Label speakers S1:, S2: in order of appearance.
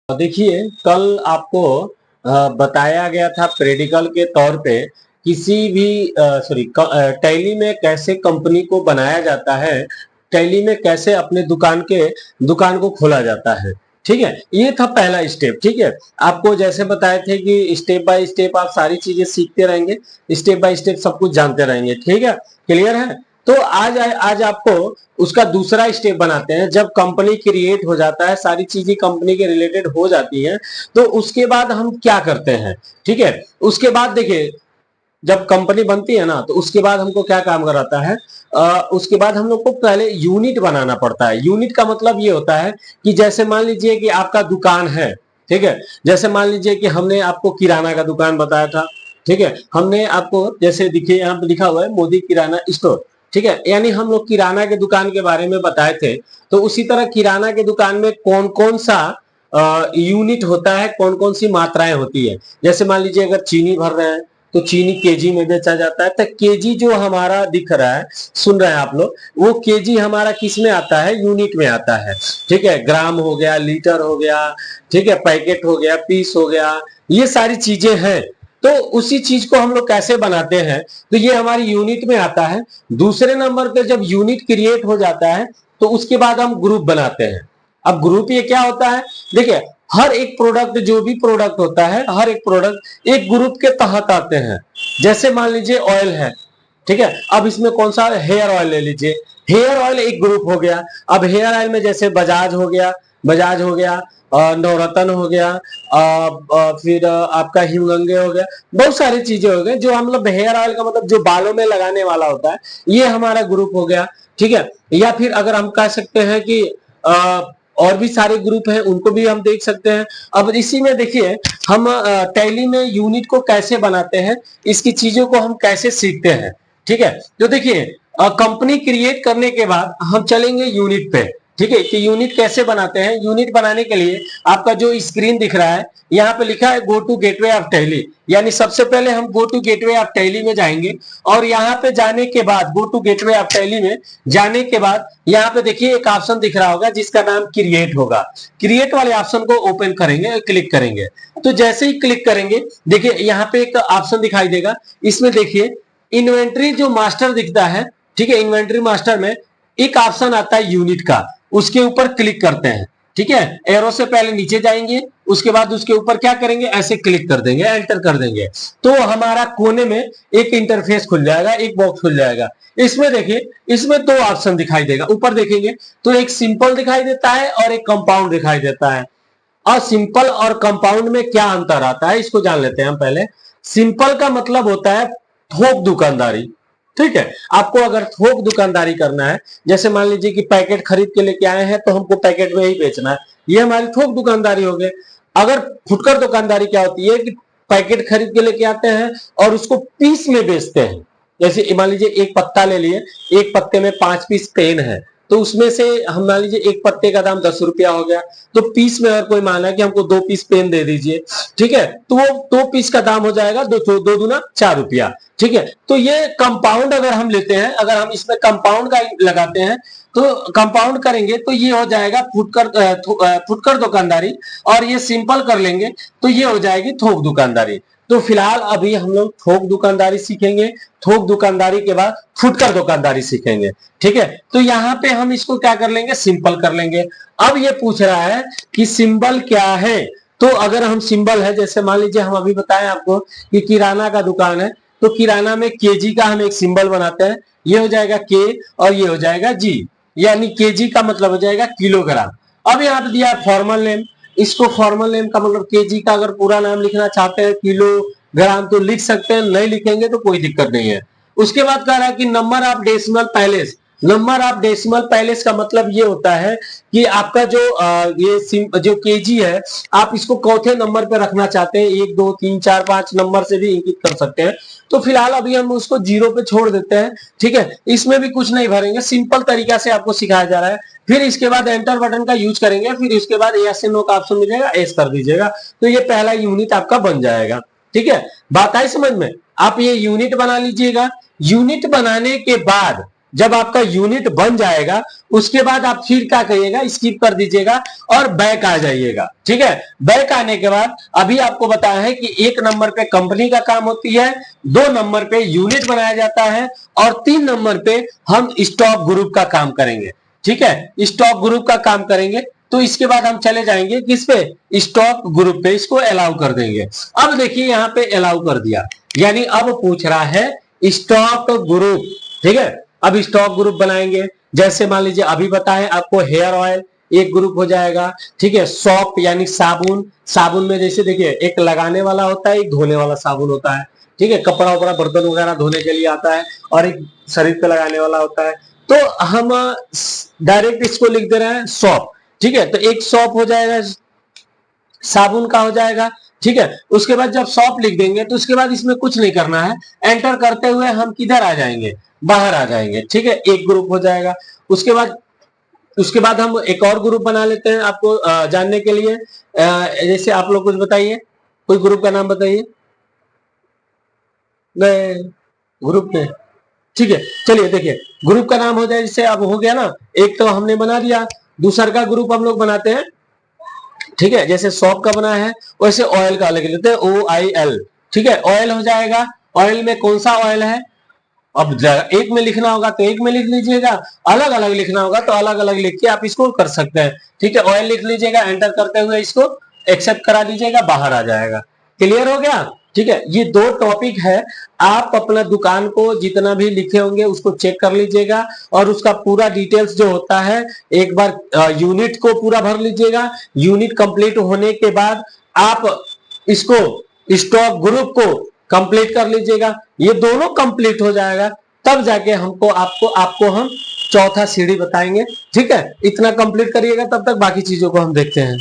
S1: देखिए, कल आपको बताया गया था प्रैक्टिकल के तौर पे किसी भी टैली में कैसे कंपनी को बनाया जाता है, टैली में कैसे अपने दुकान को खोला जाता है। ठीक है, ये था पहला स्टेप। ठीक है, आपको जैसे बताए थे कि स्टेप बाय स्टेप आप सारी चीजें सीखते रहेंगे, स्टेप बाय स्टेप सब कुछ जानते रहेंगे। ठीक है, क्लियर है। तो आज आपको उसका दूसरा स्टेप बनाते हैं। जब कंपनी क्रिएट हो जाता है, सारी चीजें कंपनी के रिलेटेड हो जाती हैं, तो उसके बाद हम क्या करते हैं। ठीक है, उसके बाद देखिए, जब कंपनी बनती है ना, तो उसके बाद हमको क्या काम कराता है। उसके बाद हम लोग को पहले यूनिट बनाना पड़ता है। यूनिट का मतलब ये होता है कि जैसे मान लीजिए कि आपका दुकान है। ठीक है, जैसे मान लीजिए कि हमने आपको किराना का दुकान बताया था। ठीक है, हमने आपको जैसे देखिए यहाँ पे लिखा हुआ है मोदी किराना स्टोर। ठीक है, यानी हम लोग किराना के दुकान के बारे में बताए थे। तो उसी तरह किराना के दुकान में कौन कौन सा यूनिट होता है, कौन कौन सी मात्राएं होती है। जैसे मान लीजिए अगर चीनी भर रहे हैं तो चीनी केजी में बेचा जाता है। तो केजी जो हमारा दिख रहा है, सुन रहे हैं आप लोग, वो केजी हमारा किस में आता है, यूनिट में आता है। ठीक है, ग्राम हो गया, लीटर हो गया, ठीक है, पैकेट हो गया, पीस हो गया, ये सारी चीजें हैं। तो उसी चीज को हम लोग कैसे बनाते हैं, तो ये हमारी यूनिट में आता है। दूसरे नंबर पे जब यूनिट क्रिएट हो जाता है, तो उसके बाद हम ग्रुप बनाते हैं। अब ग्रुप ये क्या होता है, देखिए, हर एक प्रोडक्ट, जो भी प्रोडक्ट होता है, हर एक प्रोडक्ट एक ग्रुप के तहत आते हैं। जैसे मान लीजिए ऑयल है। ठीक है, अब इसमें कौन सा हेयर ऑयल ले लीजिए, हेयर ऑयल एक ग्रुप हो गया। अब हेयर ऑयल में जैसे बजाज हो गया, बजाज हो गया, नवरत्न हो गया, फिर आपका हिमगंगे हो गया, बहुत सारी चीजें हो गई। जो हम लोग हेयर ऑयल का मतलब जो बालों में लगाने वाला होता है, ये हमारा ग्रुप हो गया। ठीक है, या फिर अगर हम कह सकते हैं कि और भी सारे ग्रुप हैं, उनको भी हम देख सकते हैं। अब इसी में देखिए, हम टैली में यूनिट को कैसे बनाते हैं, इसकी चीजों को हम कैसे सीखते हैं। ठीक है, तो देखिए, कंपनी क्रिएट करने के बाद हम चलेंगे यूनिट पे। ठीक है, कि यूनिट कैसे बनाते हैं। यूनिट बनाने के लिए आपका जो स्क्रीन दिख रहा है, यहाँ पे लिखा है go to Gateway of Tally. यानी सबसे पहले हम go to Gateway of Tally में जाएंगे, और यहाँ पे जाने के बाद, go to Gateway of Tally में जाने के बाद, यहाँ पे देखिए एक ऑप्शन दिख रहा होगा जिसका नाम क्रिएट होगा। क्रिएट वाले ऑप्शन को ओपन करेंगे, क्लिक करेंगे। तो जैसे ही क्लिक करेंगे, देखिए यहाँ पे एक ऑप्शन दिखाई देगा। इसमें देखिए इन्वेंट्री जो मास्टर दिखता है। ठीक है, इन्वेंट्री मास्टर में एक ऑप्शन आता है यूनिट का, उसके ऊपर क्लिक करते हैं। ठीक है, एरो से पहले नीचे जाएंगे, उसके बाद उसके ऊपर क्या करेंगे, ऐसे क्लिक कर देंगे, एंटर कर देंगे, तो हमारा कोने में एक इंटरफेस खुल जाएगा, एक बॉक्स खुल जाएगा। इसमें देखिए, इसमें दो ऑप्शन दिखाई देगा। ऊपर देखेंगे तो एक सिंपल दिखाई देता है और एक कंपाउंड दिखाई देता है। और सिंपल और कंपाउंड में क्या अंतर आता है, इसको जान लेते हैं हम पहले। सिंपल का मतलब होता है थोक दुकानदारी। ठीक है, आपको अगर थोक दुकानदारी करना है, जैसे मान लीजिए कि पैकेट खरीद के लेके आए हैं, तो हमको पैकेट में ही बेचना है, ये हमारी थोक दुकानदारी हो गई। अगर फुटकर दुकानदारी क्या होती है कि पैकेट खरीद के लेके आते हैं और उसको पीस में बेचते हैं। जैसे मान लीजिए एक पत्ता ले लिए, एक पत्ते में 5 पीस पेन है, तो उसमें से हम मान लीजिए एक पत्ते का दाम 10 रुपया हो गया, तो पीस में अगर कोई माना कि हमको 2 पीस पेन दे दीजिए, ठीक है, तो वो 2 पीस का दाम हो जाएगा 2 दूना 4 रुपया। ठीक है, तो ये कंपाउंड अगर हम लेते हैं, अगर हम इसमें कंपाउंड का लगाते हैं, तो कंपाउंड करेंगे तो ये हो जाएगा फुटकर दुकानदारी, और ये सिंपल कर लेंगे तो ये हो जाएगी थोक दुकानदारी। तो फिलहाल अभी हम लोग थोक दुकानदारी सीखेंगे, थोक दुकानदारी के बाद फुटकर दुकानदारी सीखेंगे। ठीक है, तो यहाँ पे हम इसको क्या कर लेंगे, सिंपल कर लेंगे। अब ये पूछ रहा है कि सिंबल क्या है। तो अगर हम सिंबल है, जैसे मान लीजिए हम अभी बताएं आपको कि किराना का दुकान है, तो किराना में केजी का हम एक सिंबल बनाते हैं, ये हो जाएगा के और ये हो जाएगा जी, यानी केजी का मतलब हो जाएगा किलोग्राम। अब यहाँ पे दिया है फॉर्मल नेम, इसको फॉर्मल नेम का मतलब केजी का अगर पूरा नाम लिखना चाहते हैं किलोग्राम तो लिख सकते हैं, नहीं लिखेंगे तो कोई दिक्कत नहीं है। उसके बाद कह रहा है कि number of decimal palace. Number of decimal palace का मतलब ये होता है कि आपका जो जो केजी है, आप इसको चौथे नंबर पे रखना चाहते हैं, 1 2 3 4 5 नंबर से भी इंगित कर सकते हैं। तो फिलहाल अभी हम उसको 0 पे छोड़ देते हैं। ठीक है, इसमें भी कुछ नहीं भरेंगे, सिंपल तरीका से आपको सिखाया जा रहा है। फिर इसके बाद एंटर बटन का यूज करेंगे, फिर इसके बाद यस नो का ऑप्शन मिलेगा, एस कर दीजिएगा, तो ये पहला यूनिट आपका बन जाएगा। ठीक है, बात आई समझ में। आप ये यूनिट बना लीजिएगा। यूनिट बनाने के बाद जब आपका यूनिट बन जाएगा उसके बाद आप फिर क्या करिएगा, स्किप कर दीजिएगा और बैक आ जाइएगा। ठीक है, बैक आने के बाद अभी आपको बताया है कि 1 नंबर पे कंपनी का काम होती है, 2 नंबर पे यूनिट बनाया जाता है और 3 नंबर पे हम स्टॉक ग्रुप का काम करेंगे। ठीक है, स्टॉक ग्रुप का काम करेंगे। तो इसके बाद हम चले जाएंगे किस पे, स्टॉक ग्रुप पे, इसको अलाउ कर देंगे। अब देखिए यहाँ पे अलाउ कर दिया, यानी अब पूछ रहा है स्टॉक ग्रुप। ठीक है, अब स्टॉक ग्रुप बनाएंगे। जैसे मान लीजिए अभी बताएं आपको हेयर ऑयल एक ग्रुप हो जाएगा। ठीक है, सॉप यानी साबुन, साबुन में जैसे देखिए एक लगाने वाला होता है, एक धोने वाला साबुन होता है। ठीक है, कपड़ा वपड़ा बर्तन वगैरह धोने के लिए आता है और एक शरीर पे लगाने वाला होता है। तो हम डायरेक्ट इसको लिख दे रहे हैं सॉप। ठीक है, तो एक सॉप हो जाएगा, साबुन का हो जाएगा। ठीक है, उसके बाद जब सॉप लिख देंगे तो उसके बाद इसमें कुछ नहीं करना है, एंटर करते हुए हम किधर आ जाएंगे, बाहर आ जाएंगे। ठीक है, एक ग्रुप हो जाएगा। उसके बाद हम एक और ग्रुप बना लेते हैं आपको जानने के लिए। जैसे आप लोग कुछ बताइए, कोई ग्रुप का नाम बताइए। ग्रुप में, ठीक है, चलिए देखिए ग्रुप का नाम हो जाए, जैसे अब हो गया ना, एक तो हमने बना दिया, दूसरा का ग्रुप हम लोग बनाते हैं। ठीक है, जैसे सॉप का बना है वैसे ऑयल का अलग लेते हैं, OIL। ठीक है, ऑयल हो जाएगा। ऑयल में कौन सा ऑयल है, अब एक में लिखना होगा तो एक में लिख लीजिएगा, अलग अलग लिखना होगा तो अलग अलग लिख के आप इसको कर सकते हैं। ठीक है, ऑयल लिख लीजिएगा, एंटर करते हुए इसको एक्सेप्ट करा दीजिएगा, बाहर आ जाएगा। क्लियर हो गया। ठीक है, ये 2 टॉपिक है। आप अपना दुकान को जितना भी लिखे होंगे उसको चेक कर लीजिएगा और उसका पूरा डिटेल्स जो होता है एक बार यूनिट को पूरा भर लीजिएगा। यूनिट कंप्लीट होने के बाद आप इसको स्टॉक ग्रुप को कंप्लीट कर लीजिएगा। ये दोनों कंप्लीट हो जाएगा तब जाके हमको आपको हम चौथा सीढ़ी बताएंगे। ठीक है, इतना कंप्लीट करिएगा, तब तक बाकी चीजों को हम देखते हैं।